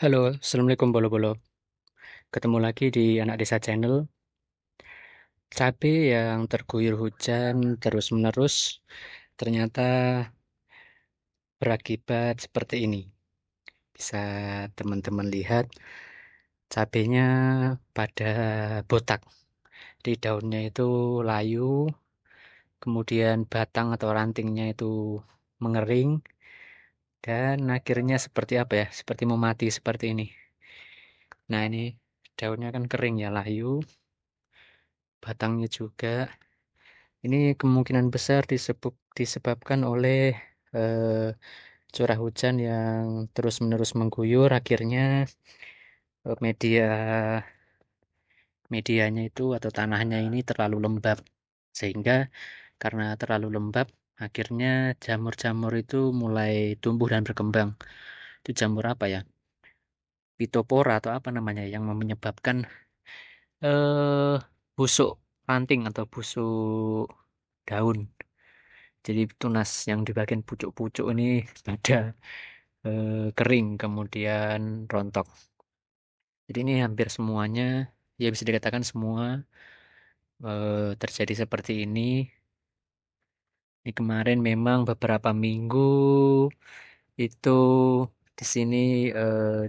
Halo, Assalamualaikum Bolo-Bolo. Ketemu lagi di Anak Desa Channel. Cabai yang terguyur hujan terus-menerus ternyata berakibat seperti ini. Bisa teman-teman lihat, cabainya pada botak. Di daunnya itu layu, kemudian batang atau rantingnya itu mengering, dan akhirnya seperti apa ya? Seperti mau mati seperti ini. Nah, ini daunnya kan kering ya, layu, batangnya juga. Ini kemungkinan besar disebabkan oleh eh, curah hujan yang terus-menerus mengguyur. Akhirnya medianya itu atau tanahnya ini terlalu lembab. Sehingga karena terlalu lembab, akhirnya jamur-jamur itu mulai tumbuh dan berkembang. Itu jamur apa ya? Phytophthora atau apa namanya yang menyebabkan eh busuk ranting atau busuk daun. Jadi tunas yang di bagian pucuk-pucuk ini pada kering kemudian rontok. Jadi ini hampir semuanya, ya bisa dikatakan semua terjadi seperti ini. Ini kemarin memang beberapa minggu itu di sini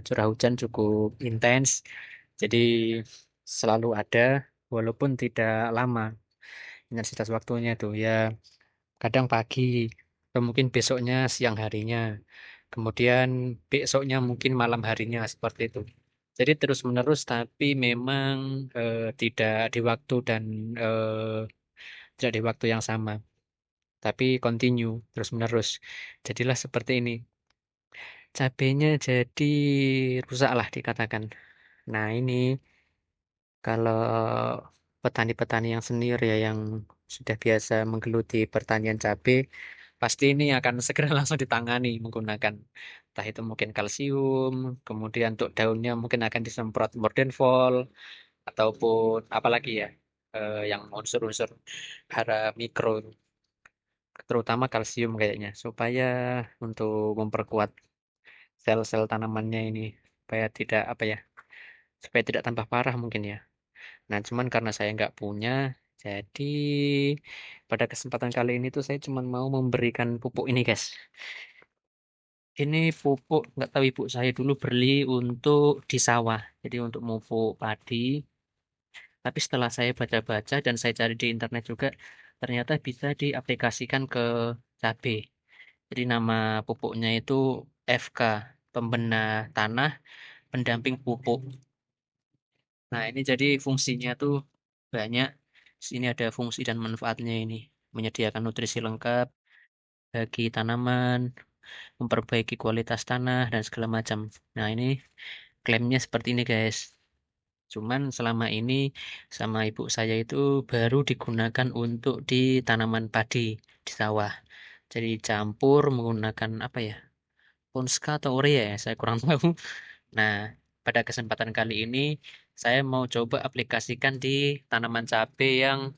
curah hujan cukup intens. Jadi selalu ada walaupun tidak lama intensitas waktunya tuh ya kadang pagi atau mungkin besoknya siang harinya. Kemudian besoknya mungkin malam harinya seperti itu. Jadi terus menerus tapi memang tidak di waktu dan tidak di waktu yang sama, tapi continue terus menerus. Jadilah seperti ini. Cabenya jadi rusak lah dikatakan. Nah ini kalau petani-petani yang senior ya yang sudah biasa menggeluti pertanian cabai, pasti ini akan segera langsung ditangani menggunakan entah itu mungkin kalsium, kemudian untuk daunnya mungkin akan disemprot Mordenfol ataupun apalagi ya yang unsur-unsur hara mikro terutama kalsium kayaknya supaya untuk memperkuat sel-sel tanamannya ini supaya tidak apa ya supaya tidak tambah parah mungkin ya. Nah, cuman karena saya nggak punya, jadi pada kesempatan kali ini tuh saya cuma mau memberikan pupuk ini, guys. Ini pupuk, nggak tahu ibu saya dulu beli untuk di sawah, jadi untuk pupuk padi. Tapi setelah saya baca-baca dan saya cari di internet juga, ternyata bisa diaplikasikan ke cabai. Jadi nama pupuknya itu FK, pembenah tanah pendamping pupuk. Nah, ini jadi fungsinya tuh banyak. Sini ada fungsi dan manfaatnya ini. Menyediakan nutrisi lengkap bagi tanaman, memperbaiki kualitas tanah, dan segala macam. Nah, ini klaimnya seperti ini, guys. Cuman selama ini sama ibu saya itu baru digunakan untuk di tanaman padi di sawah. Jadi campur menggunakan apa ya? Ponska atau urea ya, saya kurang tahu. Nah, pada kesempatan kali ini saya mau coba aplikasikan di tanaman cabai yang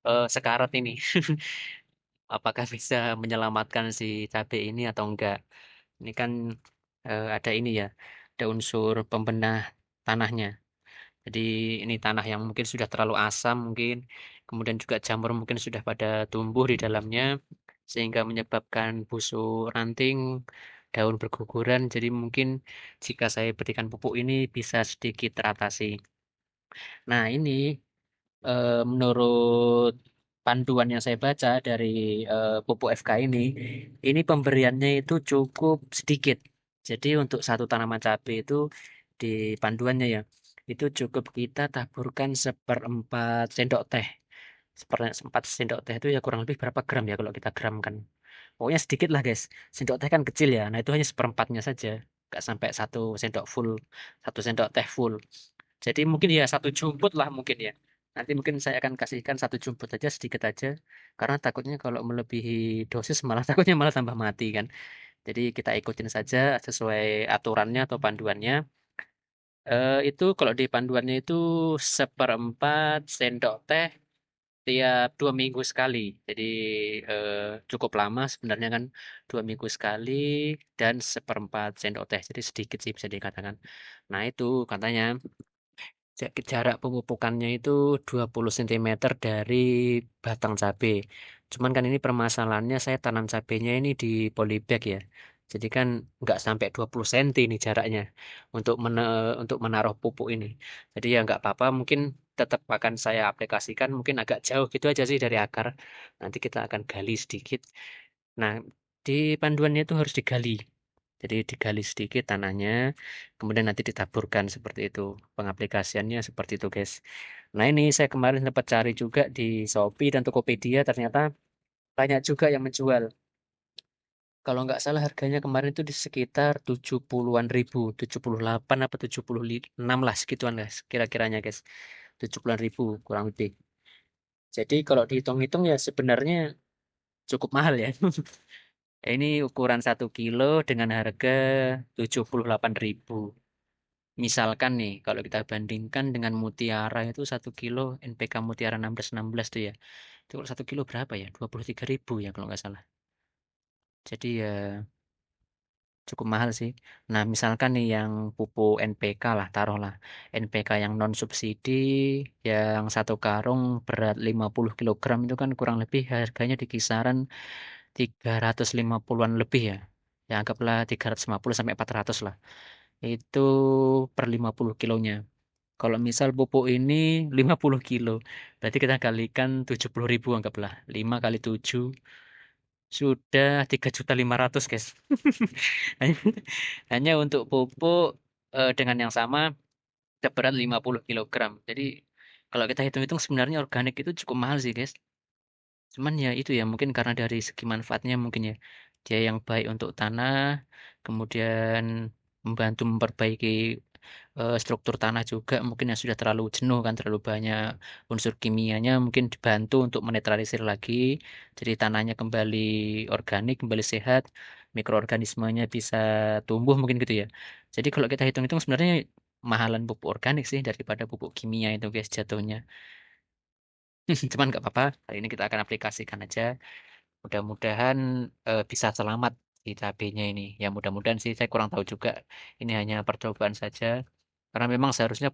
sekarat ini. Apakah bisa menyelamatkan si cabai ini atau enggak? Ini kan ada ini ya, ada unsur pembenah tanahnya. Jadi ini tanah yang mungkin sudah terlalu asam mungkin, kemudian juga jamur mungkin sudah pada tumbuh di dalamnya, sehingga menyebabkan busuk ranting, daun berguguran. Jadi mungkin jika saya berikan pupuk ini bisa sedikit teratasi. Nah ini menurut panduan yang saya baca dari pupuk FK ini pemberiannya itu cukup sedikit. Jadi untuk satu tanaman cabai itu di panduannya ya, itu cukup kita taburkan seperempat sendok teh. Seperempat sendok teh itu ya kurang lebih berapa gram ya kalau kita gramkan. Pokoknya sedikit lah guys. Sendok teh kan kecil ya. Nah itu hanya seperempatnya saja. Nggak sampai satu sendok full, satu sendok teh full. Jadi mungkin ya satu jumput lah mungkin ya. Nanti mungkin saya akan kasihkan satu jumput aja sedikit aja. Karena takutnya kalau melebihi dosis malah takutnya malah tambah mati kan. Jadi kita ikutin saja sesuai aturannya atau panduannya. Itu kalau di panduannya itu seperempat sendok teh tiap 2 minggu sekali. Jadi cukup lama sebenarnya kan 2 minggu sekali dan seperempat sendok teh. Jadi sedikit sih bisa dikatakan. Nah itu katanya jarak pemupukannya itu 20 cm dari batang cabai. Cuman kan ini permasalahannya saya tanam cabainya ini di polybag ya. Jadi kan nggak sampai 20 cm ini jaraknya untuk menaruh pupuk ini. Jadi ya nggak apa-apa, mungkin tetap akan saya aplikasikan, mungkin agak jauh gitu aja sih dari akar. Nanti kita akan gali sedikit. Nah, di panduannya itu harus digali. Jadi digali sedikit tanahnya, kemudian nanti ditaburkan seperti itu. Pengaplikasiannya seperti itu, guys. Nah, ini saya kemarin sempat cari juga di Shopee dan Tokopedia, ternyata banyak juga yang menjual. Kalau nggak salah harganya kemarin itu di sekitar 70-an ribu, 78 apa 76 lah segituan guys, kira-kiranya guys. 70-an ribu kurang lebih. Jadi kalau dihitung-hitung ya sebenarnya cukup mahal ya. Ini ukuran 1 kilo dengan harga 78 ribu. Misalkan nih, kalau kita bandingkan dengan Mutiara itu 1 kilo NPK Mutiara 1616 tuh ya. Itu kalau 1 kilo berapa ya? 23 ribu ya kalau nggak salah. Jadi ya cukup mahal sih. Nah, misalkan nih yang pupuk NPK lah, taruhlah. NPK yang non subsidi, yang 1 karung berat 50 kilogram itu kan kurang lebih harganya di kisaran 350-an lebih ya. Ya anggaplah 350 sampai 400 lah. Itu per 50 kilonya. Kalau misal pupuk ini 50 kilo, berarti kita kalikan 70 ribu anggaplah. 5 kali 7 sudah 3.500.000 guys. Hanya, hanya untuk pupuk dengan yang sama berat 50 kilogram. Jadi kalau kita hitung-hitung sebenarnya organik itu cukup mahal sih guys. Cuman ya itu ya mungkin karena dari segi manfaatnya mungkin ya. Dia yang baik untuk tanah, kemudian membantu memperbaiki struktur tanah juga mungkin yang sudah terlalu jenuh kan terlalu banyak unsur kimianya mungkin dibantu untuk menetralisir lagi jadi tanahnya kembali organik kembali sehat mikroorganismenya bisa tumbuh mungkin gitu ya jadi kalau kita hitung-hitung sebenarnya mahalan pupuk organik sih daripada pupuk kimia itu guys jatuhnya cuman nggak apa-apa hari ini kita akan aplikasikan aja mudah-mudahan bisa selamat di cabenya ini. Ya mudah-mudahan sih saya kurang tahu juga. Ini hanya percobaan saja. Karena memang seharusnya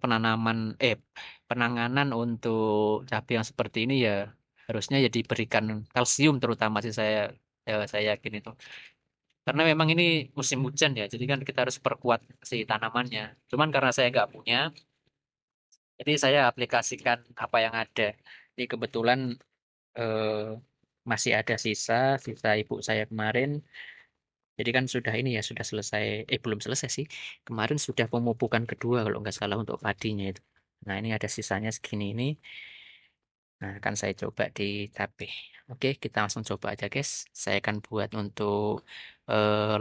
penanganan untuk cabai yang seperti ini ya harusnya ya diberikan kalsium terutama sih saya yakin itu. Karena memang ini musim hujan ya, jadi kan kita harus perkuat si tanamannya. Cuman karena saya nggak punya, jadi saya aplikasikan apa yang ada. Ini kebetulan eh, masih ada sisa ibu saya kemarin. Jadi kan sudah ini ya, sudah selesai, belum selesai sih. Kemarin sudah pemupukan kedua kalau nggak salah untuk padinya itu. Nah ini ada sisanya segini ini. Nah akan saya coba di tape. Oke, kita langsung coba aja guys. Saya akan buat untuk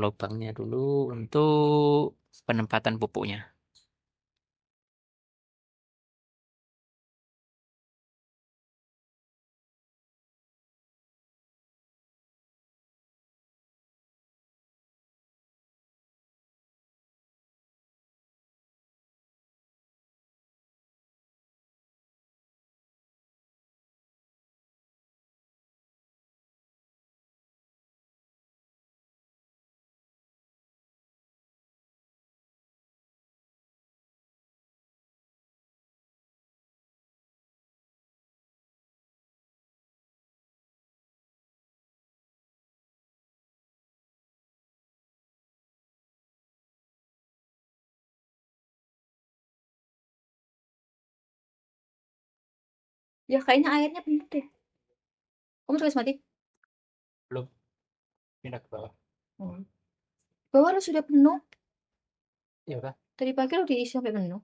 lubangnya dulu untuk penempatan pupuknya. Ya kayaknya airnya penuh deh. Kamu tulis mati? Belum pindah ke bawah. Oh. Bawah lu sudah penuh. Ya udah. Tadi pagi lu diisi sampai penuh.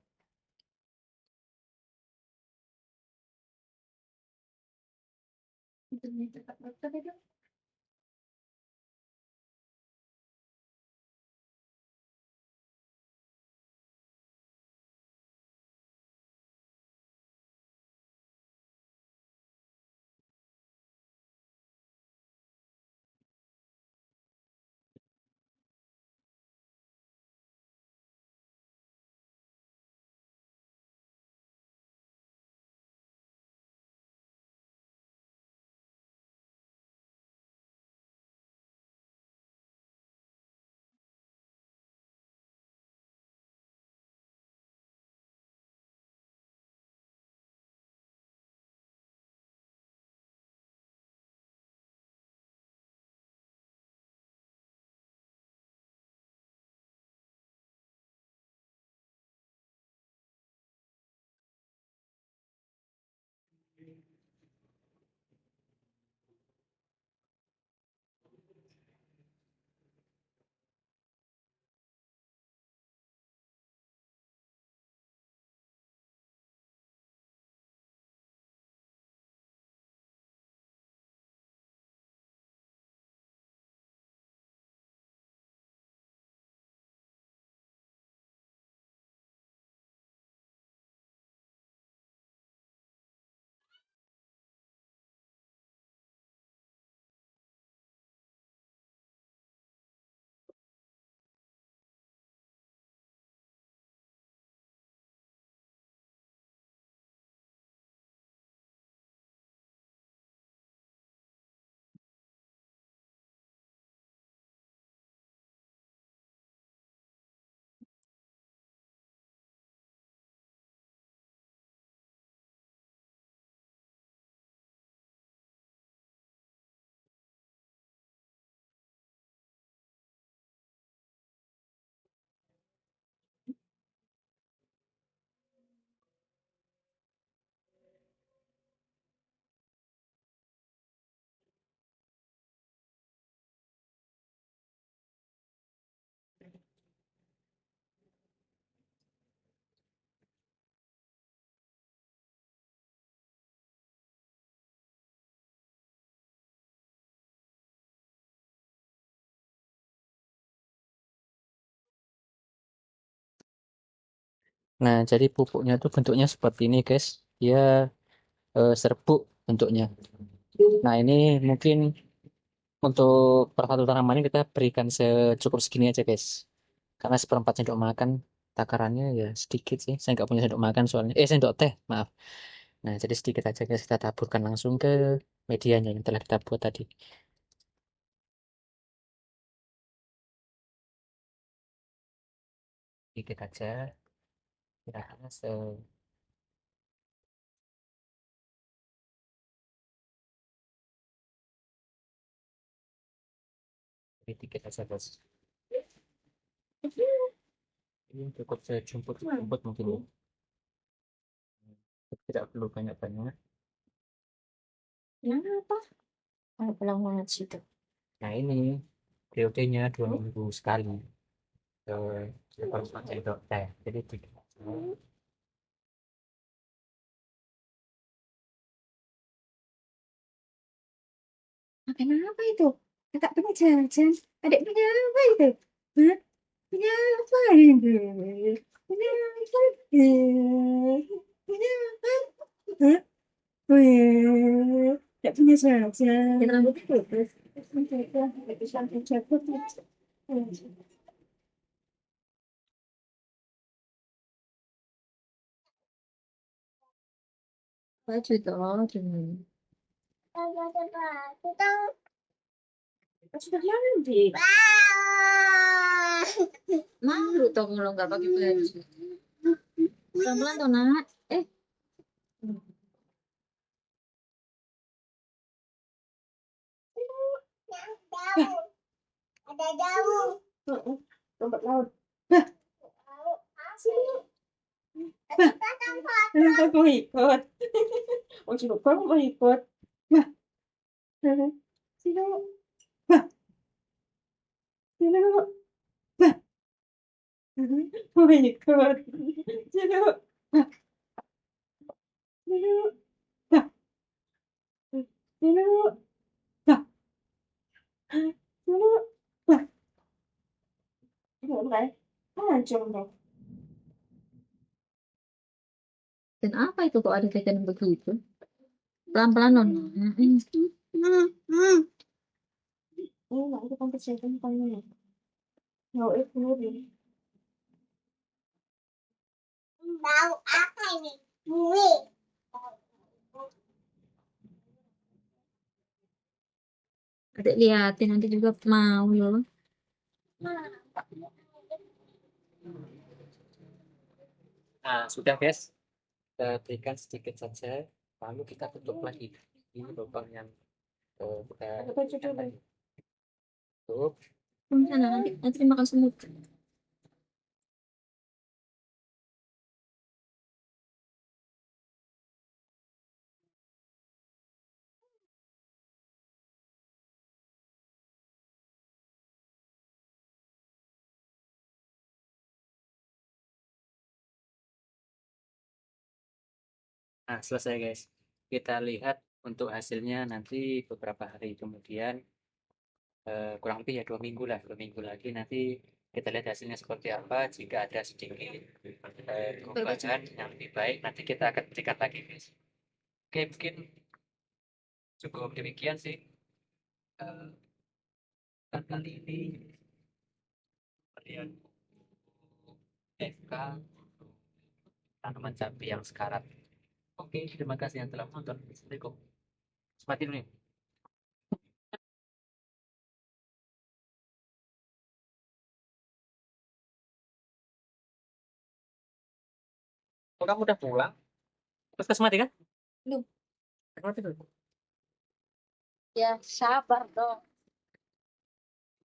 Nah, jadi pupuknya tuh bentuknya seperti ini, guys. Dia serbuk bentuknya. Nah, ini mungkin untuk per satu tanamannya kita berikan secukup segini aja, guys. Karena seperempat sendok makan takarannya ya sedikit sih. Saya nggak punya sendok makan soalnya. Sendok teh, maaf. Nah, jadi sedikit aja, guys. Kita taburkan langsung ke medianya yang telah kita buat tadi. Sedikit aja. Kira-kira sedikit aja, guys. Ini cukup sejumput-jumput mungkin ya. Tidak perlu banyak-banyak. Kenapa? Oh, pulang banget situ. Nah, ini periodenya 2 minggu sekali. Harus pakai dok teh. Jadi tidak. Makan apa itu? Kakak punya jajan. Adik punya apa itu? Hah? Punya apa itu? Punya apa itu? Punya apa? Hah? Wih, tidak punya jajan. Kita rambut itu. Menjaga, bisa menjaga. Baju toh, cuman. Sudah mandi. Malu toh kalau nggak pakai baju. Pelan-pelan toh, nak. Ada jauh. Rumput laut. Bah, sini. Bah, kenapa kau ikut? Oh, coba kau mau ikut. Bah, sini. Bah, sini. Bah, mau ikut. Sini. Bah, sini. Bah, sini. Bah, sini. Bah, boleh. Hancur dong. Dan apa itu kok ada jajan begitu? Pelan-pelan non. Ini nggak itu kan kesehatan panggilnya. Nggak itu nih. Tahu apa ini? Ini. Adik liatin nanti juga mau loh. Nah, sudah, guys. Kita berikan sedikit saja. Lalu kita tutup lagi. Ini lubang yang kita berikan tadi. Tutup. Sana nanti nanti dimakan semut. Nah, selesai, guys. Kita lihat untuk hasilnya nanti beberapa hari kemudian. Kurang lebih ya 2 minggu lah, 2 minggu lagi nanti kita lihat hasilnya seperti apa. Jika ada sedikit perubahan yang lebih baik, nanti kita akan berikan lagi, guys. Oke, mungkin cukup demikian sih kali ini melihat FK tanaman cabai yang sekarat. Oke, terima kasih yang telah menonton. Assalamualaikum. Sematin nih. Oh, kamu udah pulang? Terus ke Semati kan? Belum. Ke Semati dulu. Ya, sabar dong.